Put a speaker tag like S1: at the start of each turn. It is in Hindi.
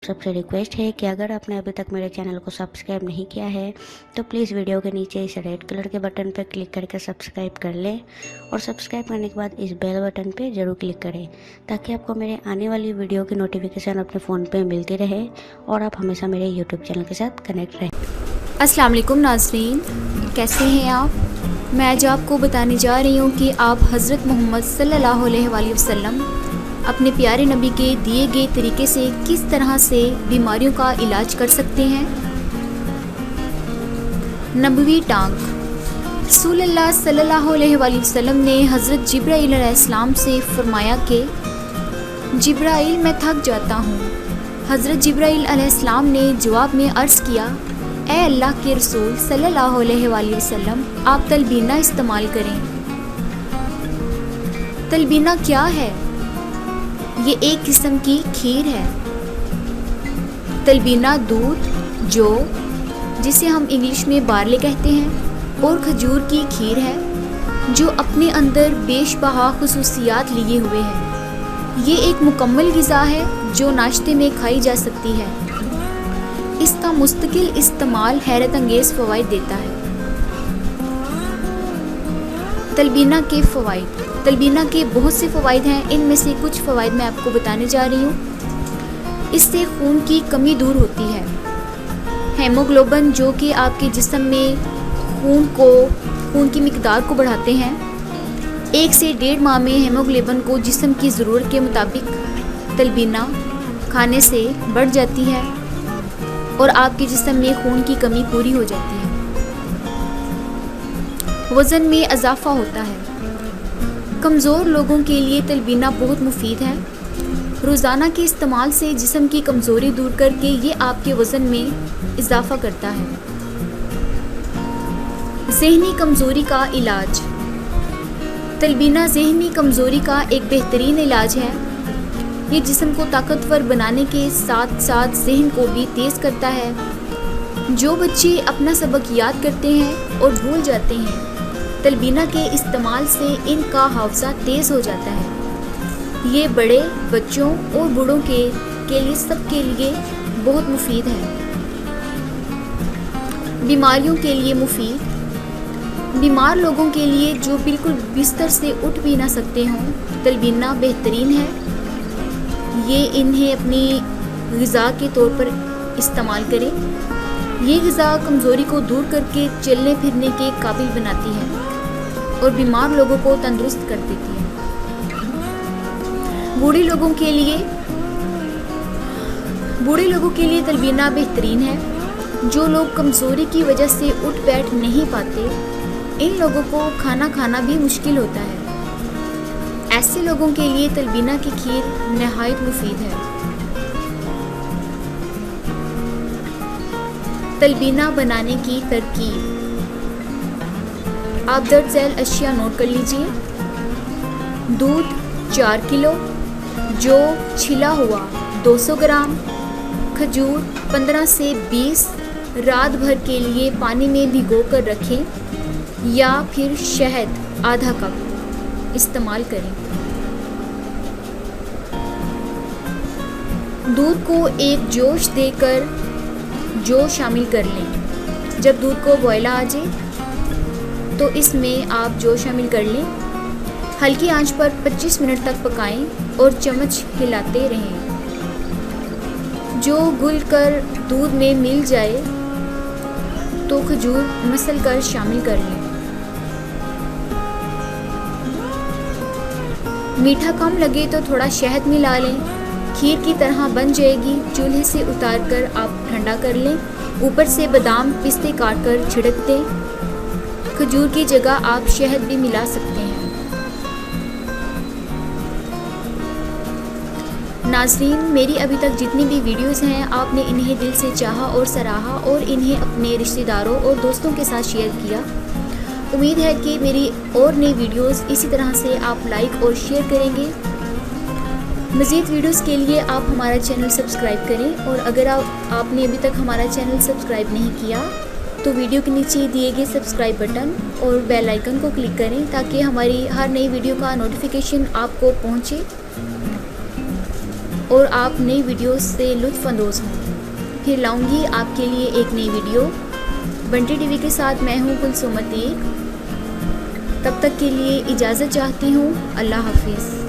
S1: सबसे रिक्वेस्ट है कि अगर आपने अभी तक मेरे चैनल को सब्सक्राइब नहीं किया है तो प्लीज़ वीडियो के नीचे इस रेड कलर के बटन पर क्लिक करके सब्सक्राइब कर लें और सब्सक्राइब करने के बाद इस बेल बटन पर ज़रूर क्लिक करें ताकि आपको मेरे आने वाली वीडियो की नोटिफिकेशन अपने फ़ोन पर मिलती रहे और आप हमेशा मेरे यूट्यूब चैनल के साथ कनेक्ट रहें।
S2: अस्सलाम वालेकुम नाज़रीन, कैसे हैं आप? मैं आज आपको बताने जा रही हूँ कि आप हज़रत मोहम्मद सल्लल्लाहु अलैहि वसल्लम अपने प्यारे नबी के दिए गए तरीके से किस तरह से बीमारियों का इलाज कर सकते हैं। नबवी टांग। रसूलुल्लाह सल्लल्लाहु अलैहि वसल्लम ने हज़रत जिब्राईल अलैहिस्सलाम से फरमाया कि जिब्राईल, मैं थक जाता हूँ। हज़रत जिब्राईल अलैहिस्सलाम ने जवाब में अर्ज़ किया, ए अल्लाह के रसूल सल्लल्लाहु अलैहि वसल्लम, आप तलबीना इस्तेमाल करें। तलबीना क्या है? ये एक किस्म की खीर है। तलबीना दूध, जौ जिसे हम इंग्लिश में बार्ले कहते हैं, और खजूर की खीर है जो अपने अंदर बेशबहा खुसूसियात लिए हुए है। ये एक मुकम्मल ग़िज़ा है जो नाश्ते में खाई जा सकती है। इसका मुस्तकिल इस्तेमाल हैरत अंगेज़ फ़वाइद देता है। तलबीना के फ़वाइद। तलबीना के बहुत से फ़वाइद हैं, इनमें से कुछ फ़वाइद मैं आपको बताने जा रही हूँ। इससे खून की कमी दूर होती है। हेमोग्लोबिन जो कि आपके जिस्म में खून की मिकदार को बढ़ाते हैं, 1 से 1.5 माह में हेमोग्लोबिन को जिस्म की ज़रूरत के मुताबिक तलबीना खाने से बढ़ जाती है और आपके जिस्म में खून की कमी पूरी हो जाती है। वज़न में इजाफ़ा होता है। कमज़ोर लोगों के लिए तलबीना बहुत मुफीद है। रोज़ाना के इस्तेमाल से जिस्म की कमज़ोरी दूर करके ये आपके वज़न में इजाफ़ा करता है। ज़हनी कमज़ोरी का इलाज। तलबीना ज़हनी कमज़ोरी का एक बेहतरीन इलाज है। ये जिस्म को ताकतवर बनाने के साथ साथ ज़हन को भी तेज़ करता है। जो बच्चे अपना सबक याद करते हैं और भूल जाते हैं, तलबीना के इस्तेमाल से इनका हाफ़ज़ा तेज़ हो जाता है। ये बड़े बच्चों और बूढ़ों के लिए सबके लिए बहुत मुफीद है। बीमारियों के लिए मुफीद। बीमार लोगों के लिए जो बिल्कुल बिस्तर से उठ भी ना सकते हों, तलबीना बेहतरीन है। ये इन्हें अपनी ग़िज़ा के तौर पर इस्तेमाल करें। ये ग़िज़ा कमज़ोरी को दूर करके चलने फिरने के काबिल बनाती है और बीमार लोगों को तंदुरुस्त कर देती है। बूढ़े लोगों के लिए तलबीना बेहतरीन है। जो लोग कमज़ोरी की वजह से उठ बैठ नहीं पाते, इन लोगों को खाना खाना भी मुश्किल होता है। ऐसे लोगों के लिए तलबीना की खीर नहायत मुफीद है। तलबीना बनाने की तरकीब। आप दर्ज झैल अशिया नोट कर लीजिए। दूध 4 किलो, जौ छिला हुआ 200 ग्राम, खजूर 15 से 20 रात भर के लिए पानी में भिगो कर रखें या फिर शहद आधा कप इस्तेमाल करें। दूध को एक जोश देकर जौ शामिल कर लें। जब दूध को बॉयला आ जाए तो इसमें आप जौ शामिल कर लें। हल्की आंच पर 25 मिनट तक पकाएं और चम्मच हिलाते रहें। जो घुल कर दूध में मिल जाए तो खजूर मसल कर शामिल कर लें। मीठा कम लगे तो थोड़ा शहद मिला लें। खीर की तरह बन जाएगी। चूल्हे से उतार कर आप ठंडा कर लें। ऊपर से बादाम पिस्ते काट कर छिड़क दें। खजूर की जगह आप शहद भी मिला सकते हैं। नाज़रीन, मेरी अभी तक जितनी भी वीडियोस हैं, आपने इन्हें दिल से चाहा और सराहा और इन्हें अपने रिश्तेदारों और दोस्तों के साथ शेयर किया। उम्मीद है कि मेरी और नई वीडियोस इसी तरह से आप लाइक और शेयर करेंगे। मज़ीद वीडियोस के लिए आप हमारा चैनल सब्सक्राइब करें और अगर आपने अभी तक हमारा चैनल सब्सक्राइब नहीं किया तो वीडियो के नीचे दिए गए सब्सक्राइब बटन और बेल आइकन को क्लिक करें ताकि हमारी हर नई वीडियो का नोटिफिकेशन आपको पहुंचे। और आप नई वीडियोस से लुत्फ़अंदोज़ हों। फिर लाऊंगी आपके लिए एक नई वीडियो। बंटी टीवी के साथ मैं हूँ कुलसुम अतीक। तब तक के लिए इजाज़त चाहती हूँ। अल्लाह हाफिज़।